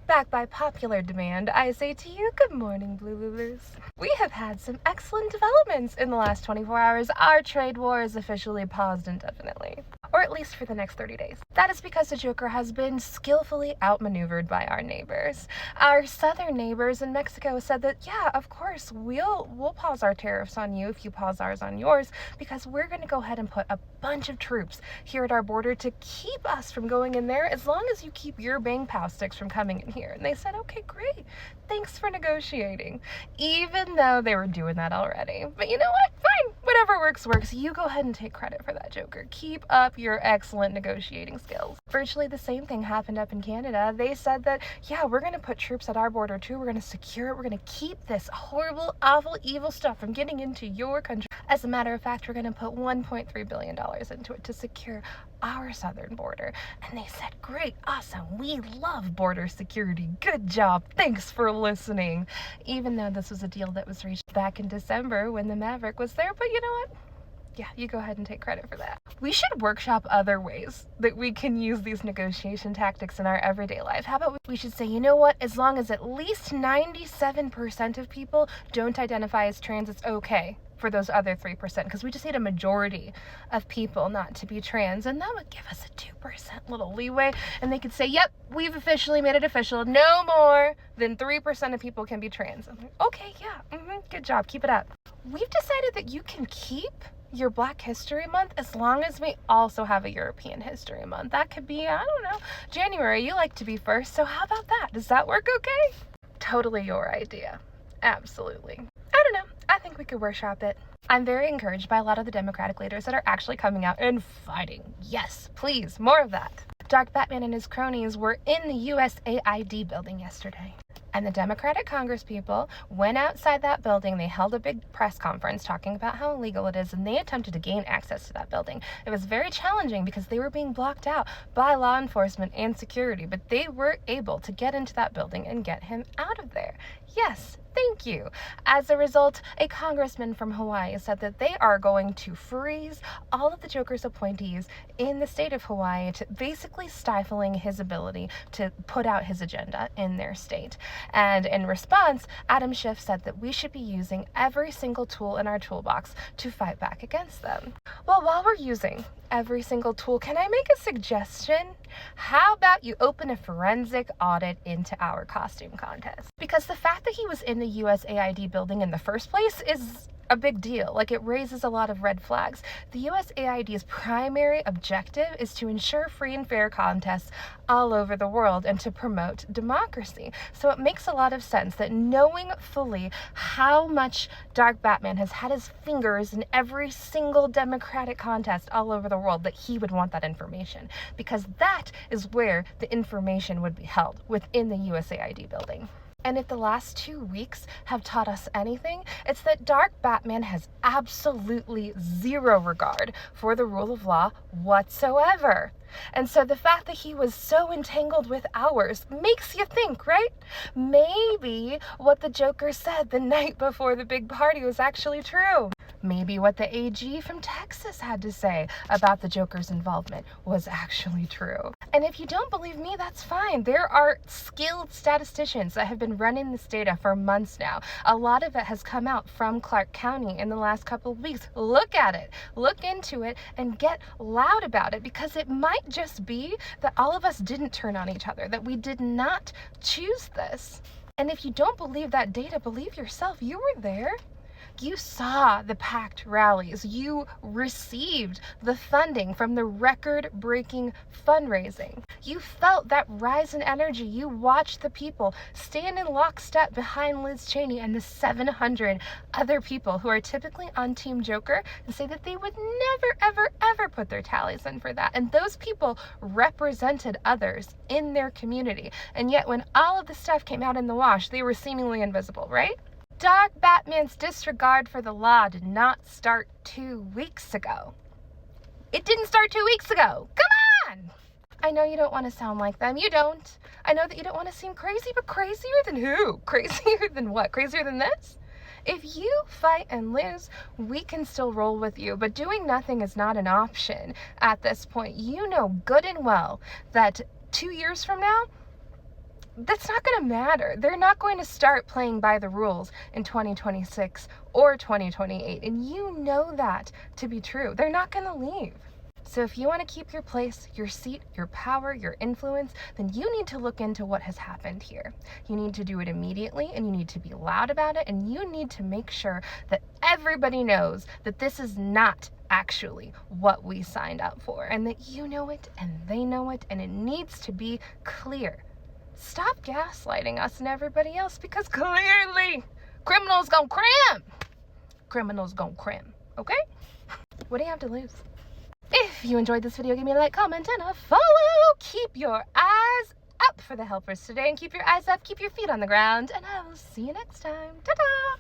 Back by popular demand, I say to you, good morning, Blue Lulus. We have had some excellent developments in the last 24 hours. Our trade war is officially paused indefinitely, or at least for the next 30 days. That is because the Joker has been skillfully outmaneuvered by our neighbors. Our southern neighbors in Mexico said that, yeah, of course, we'll pause our tariffs on you if you pause ours on yours, because we're going to go ahead and put a bunch of troops here at our border to keep us from going in there as long as you keep your bang pow sticks from coming in here. And they said, okay, great. Thanks for negotiating. Even though they were doing that already. But you know what? Fine. Whatever works, works. You go ahead and take credit for that, Joker. Keep up your excellent negotiating skills. Virtually the same thing happened up in Canada. They said that, yeah, we're going to put troops at our border too. We're going to secure it. We're going to keep this horrible, awful, evil stuff from getting into your country. As a matter of fact, we're going to put $1.3 billion into it to secure our southern border. And they said, great, awesome, we love border security, good job, thanks for listening. Even though this was a deal that was reached back in December when the Maverick was there, but you know what? Yeah, you go ahead and take credit for that. We should workshop other ways that we can use these negotiation tactics in our everyday life. How about we should say, you know what, as long as at least 97% of people don't identify as trans, it's okay for those other 3%, because we just need a majority of people not to be trans, and that would give us a 2% little leeway, and they could say, yep, we've officially made it official, no more than 3% of people can be trans. I'm like, okay, yeah, good job, keep it up. We've decided that you can keep your Black History Month as long as we also have a European History Month. That could be, I don't know, January. You like to be first, so how about that? Does that work okay? Totally your idea. Absolutely. I don't know. I think we could workshop it. I'm very encouraged by a lot of the Democratic leaders that are actually coming out and fighting. Yes, please, more of that. Dark Batman and his cronies were in the USAID building yesterday. And the Democratic Congresspeople went outside that building. They held a big press conference talking about how illegal it is, and they attempted to gain access to that building. It was very challenging because they were being blocked out by law enforcement and security, but they were able to get into that building and get him out of there. Yes, thank you. As a result, a congressman from Hawaii said that they are going to freeze all of the Joker's appointees in the state of Hawaii, to basically stifling his ability to put out his agenda in their state. And in response, Adam Schiff said that we should be using every single tool in our toolbox to fight back against them. Well, while we're using every single tool, can I make a suggestion? How about you open a forensic audit into our costume contest? Because the fact that he was in the USAID building in the first place is a big deal. Like, it raises a lot of red flags. The USAID's primary objective is to ensure free and fair contests all over the world and to promote democracy. So it makes a lot of sense that, knowing fully how much Dark Batman has had his fingers in every single democratic contest all over the world, that he would want that information, because that is where the information would be held, within the USAID building. And if the last 2 weeks have taught us anything, it's that Dark Batman has absolutely zero regard for the rule of law whatsoever. And so the fact that he was so entangled with ours makes you think, right? Maybe what the Joker said the night before the big party was actually true. Maybe what the AG from Texas had to say about the Joker's involvement was actually true. And if you don't believe me, that's fine. There are skilled statisticians that have been running this data for months now. A lot of it has come out from Clark County in the last couple of weeks. Look at it, look into it, and get loud about it, because it might just be that all of us didn't turn on each other, that we did not choose this. And if you don't believe that data, believe yourself. You were there. You saw the packed rallies. You received the funding from the record-breaking fundraising. You felt that rise in energy. You watched the people stand in lockstep behind Liz Cheney and the 700 other people who are typically on Team Joker and say that they would never, ever, ever put their tallies in for that. And those people represented others in their community. And yet when all of the stuff came out in the wash, they were seemingly invisible, right? Dark Batman's disregard for the law did not start 2 weeks ago. It didn't start 2 weeks ago. Come on! I know you don't want to sound like them. You don't. I know that you don't want to seem crazy, but crazier than who? Crazier than what? Crazier than this? If you fight and lose, we can still roll with you, but doing nothing is not an option at this point. You know good and well that 2 years from now, that's not going to matter. They're not going to start playing by the rules in 2026 or 2028. And you know that to be true. They're not going to leave. So if you want to keep your place, your seat, your power, your influence, then you need to look into what has happened here. You need to do it immediately, and you need to be loud about it, and you need to make sure that everybody knows that this is not actually what we signed up for, and that you know it and they know it, and it needs to be clear. Stop gaslighting us and everybody else, because clearly criminals gonna crim. Criminals gonna crim, okay? What do you have to lose? If you enjoyed this video, give me a like, comment, and a follow. Keep your eyes up for the helpers today, and keep your eyes up, keep your feet on the ground, and I will see you next time. Ta-ta!